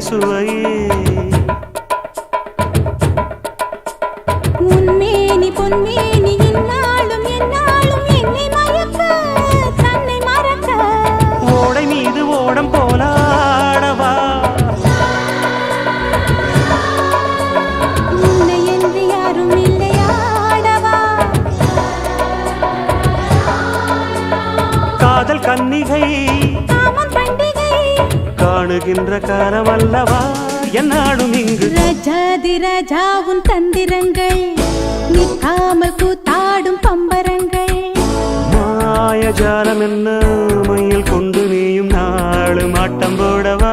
சுவையே உன்மேனி பொன்மேனி இந்நாளும் எந்நாளும் என்னை மயக்க தன்னை மறக்க ஓடை மீது ஓடம் போலாடவா உன்னை என்று யாரும் இல்லையாடவா காதல் கன்னிகை காமம் பண்டிகை காணுகின்ற காலமல்லவா என்னாடும் இங்கு ரஜாதி ராஜா உன் தந்திரங்கள் நிற்காமல் கூத்தாடும் பம்பரங்கள் மாயஜாலம் என்ன மையில் கொண்டு நீயும் நாளும் ஆட்டம் போடவா